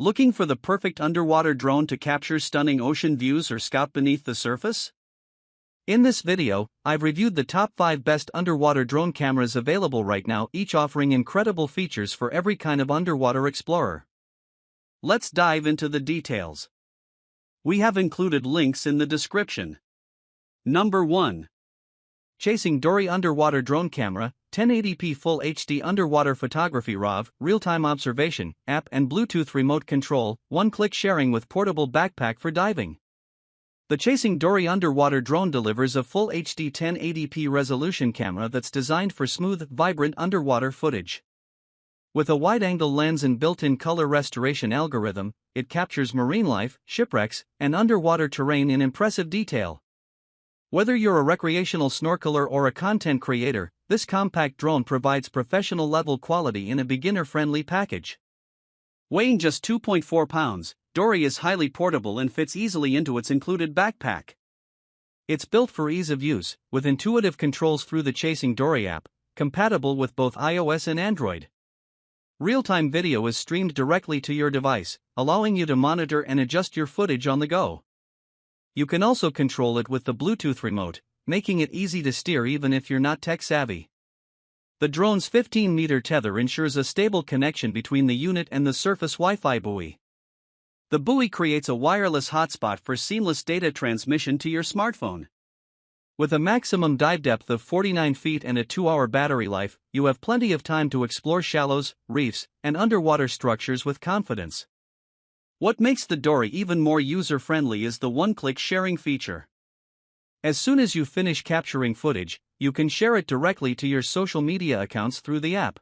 Looking for the perfect underwater drone to capture stunning ocean views or scout beneath the surface? In this video, I've reviewed the top 5 best underwater drone cameras available right now, each offering incredible features for every kind of underwater explorer. Let's dive into the details. We have included links in the description. Number 1. Chasing Dory Underwater Drone Camera, 1080p Full HD Underwater Photography RAW, Real-Time Observation, App and Bluetooth Remote Control, one-click sharing with portable backpack for diving. The Chasing Dory Underwater Drone delivers a Full HD 1080p resolution camera that's designed for smooth, vibrant underwater footage. With a wide-angle lens and built-in color restoration algorithm, it captures marine life, shipwrecks, and underwater terrain in impressive detail. Whether you're a recreational snorkeler or a content creator, this compact drone provides professional-level quality in a beginner-friendly package. Weighing just 2.4 pounds, Dory is highly portable and fits easily into its included backpack. It's built for ease of use, with intuitive controls through the Chasing Dory app, compatible with both iOS and Android. Real-time video is streamed directly to your device, allowing you to monitor and adjust your footage on the go. You can also control it with the Bluetooth remote, making it easy to steer even if you're not tech-savvy. The drone's 15-meter tether ensures a stable connection between the unit and the surface Wi-Fi buoy. The buoy creates a wireless hotspot for seamless data transmission to your smartphone. With a maximum dive depth of 49 feet and a 2-hour battery life, you have plenty of time to explore shallows, reefs, and underwater structures with confidence. What makes the Dory even more user-friendly is the one-click sharing feature. As soon as you finish capturing footage, you can share it directly to your social media accounts through the app.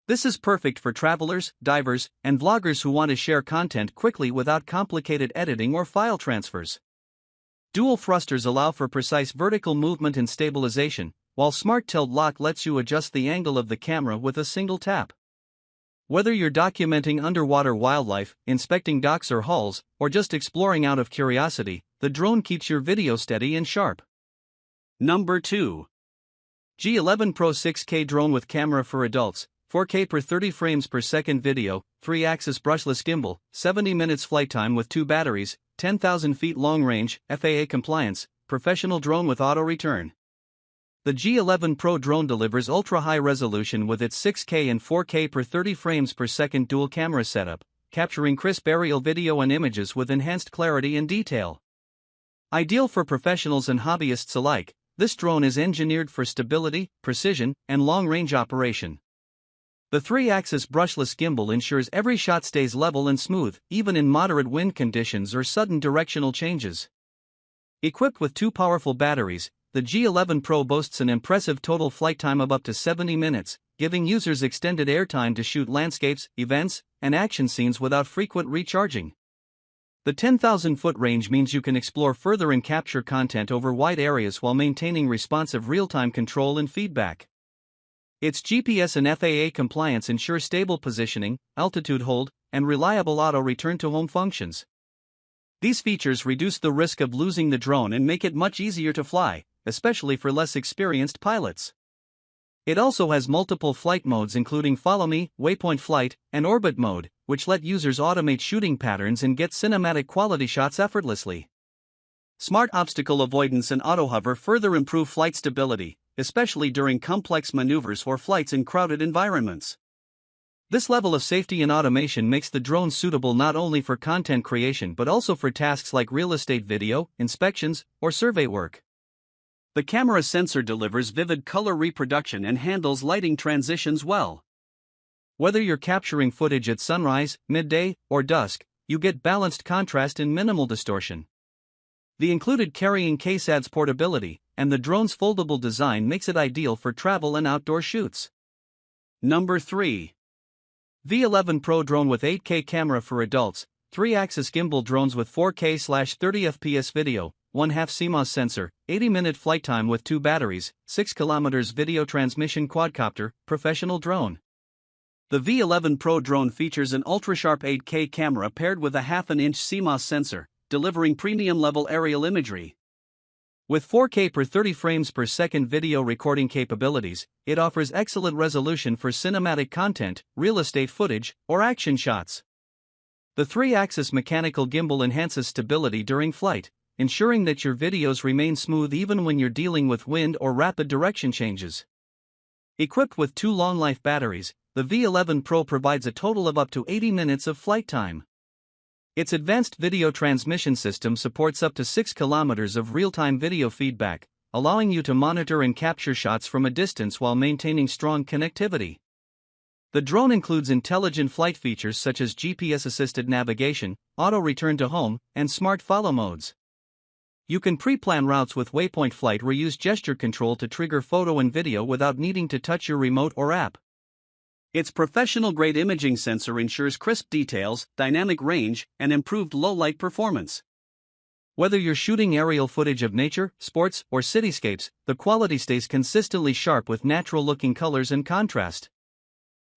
This is perfect for travelers, divers, and vloggers who want to share content quickly without complicated editing or file transfers. Dual thrusters allow for precise vertical movement and stabilization, while Smart Tilt Lock lets you adjust the angle of the camera with a single tap. Whether you're documenting underwater wildlife, inspecting docks or hulls, or just exploring out of curiosity, the drone keeps your video steady and sharp. Number 2. G11 Pro 6K Drone with Camera for Adults, 4K per 30 frames per second video, 3-axis brushless gimbal, 70 minutes flight time with 2 batteries, 10,000 feet long range, FAA compliance, professional drone with auto return. The G11 Pro drone delivers ultra-high resolution with its 6K and 4K per 30 frames per second dual camera setup, capturing crisp aerial video and images with enhanced clarity and detail. Ideal for professionals and hobbyists alike, this drone is engineered for stability, precision, and long-range operation. The 3-axis brushless gimbal ensures every shot stays level and smooth, even in moderate wind conditions or sudden directional changes. Equipped with 2 powerful batteries, the G11 Pro boasts an impressive total flight time of up to 70 minutes, giving users extended airtime to shoot landscapes, events, and action scenes without frequent recharging. The 10,000-foot range means you can explore further and capture content over wide areas while maintaining responsive real-time control and feedback. Its GPS and FAA compliance ensure stable positioning, altitude hold, and reliable auto-return to home functions. These features reduce the risk of losing the drone and make it much easier to fly, especially for less experienced pilots. It also has multiple flight modes including Follow Me, Waypoint Flight, and Orbit Mode, which let users automate shooting patterns and get cinematic quality shots effortlessly. Smart obstacle avoidance and auto hover further improve flight stability, especially during complex maneuvers or flights in crowded environments. This level of safety and automation makes the drone suitable not only for content creation but also for tasks like real estate video, inspections, or survey work. The camera sensor delivers vivid color reproduction and handles lighting transitions well. Whether you're capturing footage at sunrise, midday, or dusk, you get balanced contrast and minimal distortion. The included carrying case adds portability, and the drone's foldable design makes it ideal for travel and outdoor shoots. Number 3. V11 Pro Drone with 8K Camera for Adults, 3-axis gimbal drones with 4K/30 fps video, 1/2 CMOS sensor, 80-minute flight time with 2 batteries, 6 km video transmission quadcopter, professional drone. The V11 Pro drone features an ultra-sharp 8K camera paired with a 1/2-inch CMOS sensor, delivering premium-level aerial imagery. With 4K per 30 frames per second video recording capabilities, it offers excellent resolution for cinematic content, real estate footage, or action shots. The 3-axis mechanical gimbal enhances stability during flight, ensuring that your videos remain smooth even when you're dealing with wind or rapid direction changes. Equipped with 2 long-life batteries, the V11 Pro provides a total of up to 80 minutes of flight time. Its advanced video transmission system supports up to 6 kilometers of real-time video feedback, allowing you to monitor and capture shots from a distance while maintaining strong connectivity. The drone includes intelligent flight features such as GPS-assisted navigation, auto return to home, and smart follow modes. You can pre-plan routes with Waypoint Flight or use gesture control to trigger photo and video without needing to touch your remote or app. Its professional-grade imaging sensor ensures crisp details, dynamic range, and improved low-light performance. Whether you're shooting aerial footage of nature, sports, or cityscapes, the quality stays consistently sharp with natural-looking colors and contrast.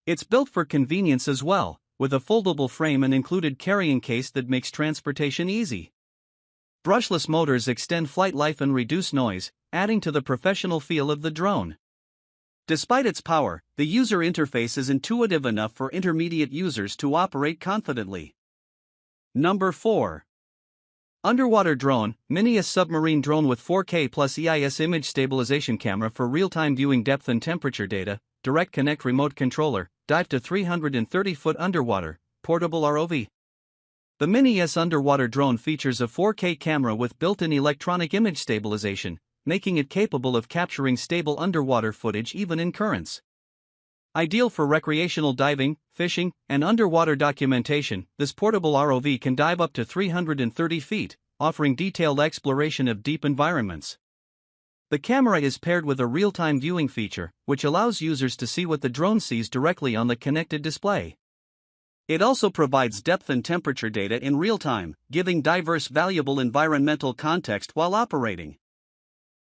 It's built for convenience as well, with a foldable frame and included carrying case that makes transportation easy. Brushless motors extend flight life and reduce noise, adding to the professional feel of the drone. Despite its power, the user interface is intuitive enough for intermediate users to operate confidently. Number 4. Underwater Drone, Mini, a submarine drone with 4K plus EIS image stabilization camera for real-time viewing depth and temperature data, direct connect remote controller, dive to 330 foot underwater, portable ROV. The Mini S underwater drone features a 4K camera with built-in electronic image stabilization, making it capable of capturing stable underwater footage even in currents. Ideal for recreational diving, fishing, and underwater documentation, this portable ROV can dive up to 330 feet, offering detailed exploration of deep environments. The camera is paired with a real-time viewing feature, which allows users to see what the drone sees directly on the connected display. It also provides depth and temperature data in real time, giving divers valuable environmental context while operating.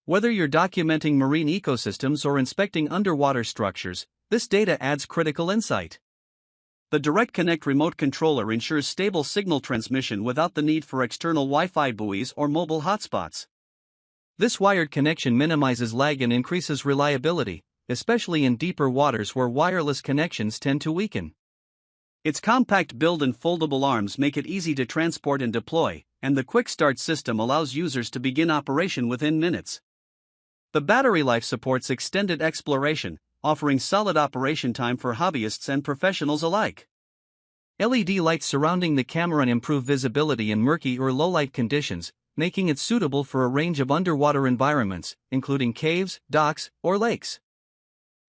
Whether you're documenting marine ecosystems or inspecting underwater structures, this data adds critical insight. The Direct Connect remote controller ensures stable signal transmission without the need for external Wi-Fi buoys or mobile hotspots. This wired connection minimizes lag and increases reliability, especially in deeper waters where wireless connections tend to weaken. Its compact build and foldable arms make it easy to transport and deploy, and the quick start system allows users to begin operation within minutes. The battery life supports extended exploration, offering solid operation time for hobbyists and professionals alike. LED lights surrounding the camera improve visibility in murky or low-light conditions, making it suitable for a range of underwater environments, including caves, docks, or lakes.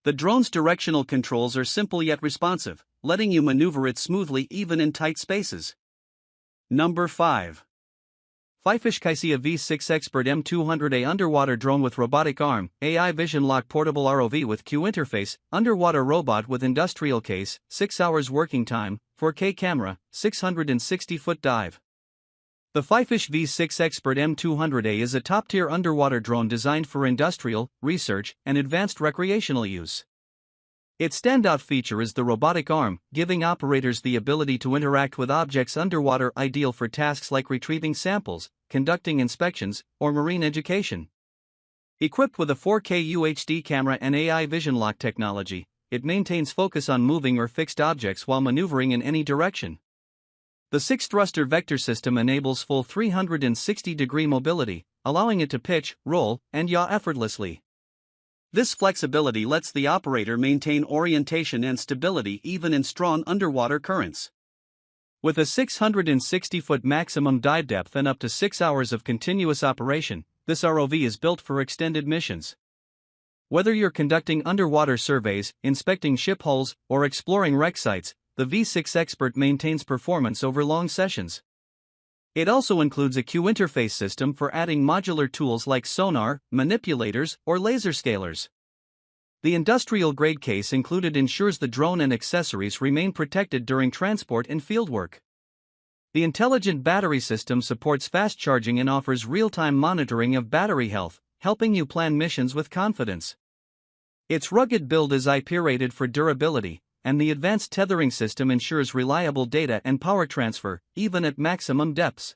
The drone's directional controls are simple yet responsive, letting you maneuver it smoothly even in tight spaces. Number 5. Fifish Kaisia V6 Expert M200A underwater drone with robotic arm, AI vision lock portable ROV with Q interface, underwater robot with industrial case, 6 hours working time, 4K camera, 660-foot dive. The Fifish V6 Expert M200A is a top-tier underwater drone designed for industrial, research, and advanced recreational use. Its standout feature is the robotic arm, giving operators the ability to interact with objects underwater, ideal for tasks like retrieving samples, conducting inspections, or marine education. Equipped with a 4K UHD camera and AI vision lock technology, it maintains focus on moving or fixed objects while maneuvering in any direction. The 6-thruster vector system enables full 360-degree mobility, allowing it to pitch, roll, and yaw effortlessly. This flexibility lets the operator maintain orientation and stability even in strong underwater currents. With a 660-foot maximum dive depth and up to 6 hours of continuous operation, this ROV is built for extended missions. Whether you're conducting underwater surveys, inspecting ship hulls, or exploring wreck sites, the V6 Expert maintains performance over long sessions. It also includes a Q interface system for adding modular tools like sonar, manipulators, or laser scalers. The industrial-grade case included ensures the drone and accessories remain protected during transport and fieldwork. The intelligent battery system supports fast charging and offers real-time monitoring of battery health, helping you plan missions with confidence. Its rugged build is IP-rated for durability, and the advanced tethering system ensures reliable data and power transfer, even at maximum depths.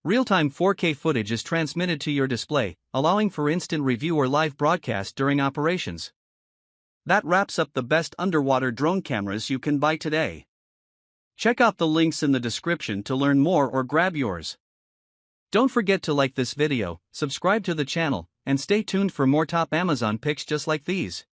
Real-time 4K footage is transmitted to your display, allowing for instant review or live broadcast during operations. That wraps up the best underwater drone cameras you can buy today. Check out the links in the description to learn more or grab yours. Don't forget to like this video, subscribe to the channel, and stay tuned for more top Amazon picks just like these.